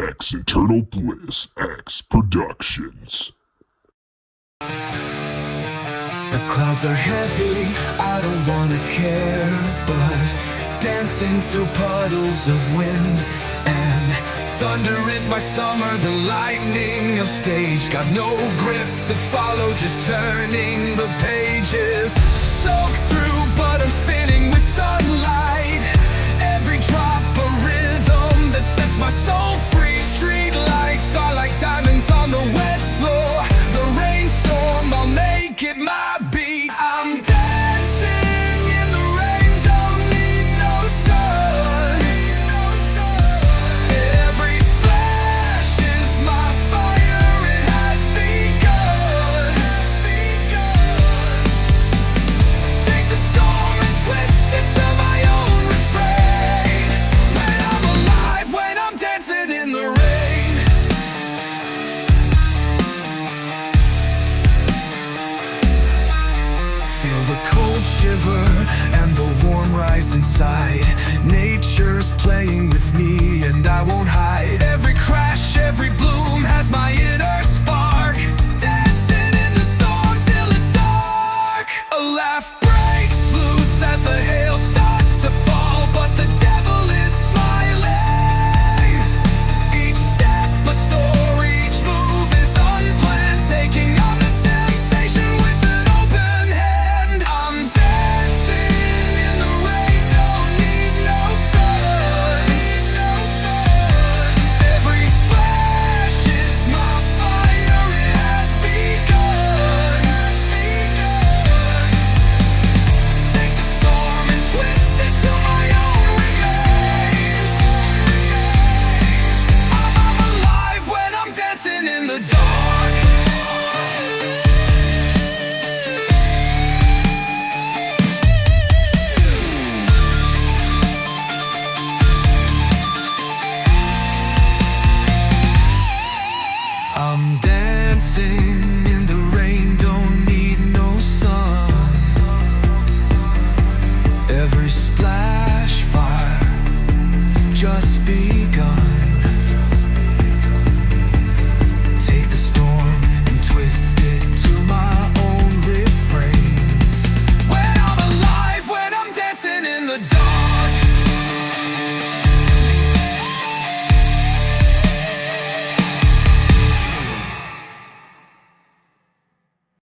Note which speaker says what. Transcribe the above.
Speaker 1: X Eternal Bliss X Productions.
Speaker 2: The clouds are heavy, I don't wanna care, but dancing through puddles of wind and thunder is my summer, the lightning of stage. Got no grip to follow, just turning the pages. Soak through, but I'm spinning with sunlight. Every drop a rhythm that sets my soul free. Street lights are like diamonds on the wet floor. The rainstorm, I'll make it my beat. I'm dancing in the rain, don't need no sun. Every splash is my fire, it has begun. Take the storm and twist it to my own refrain. When I'm alive, when I'm dancing in the rain. Feel the cold shiver and the warm rise inside. Nature's playing with me and I won't hide.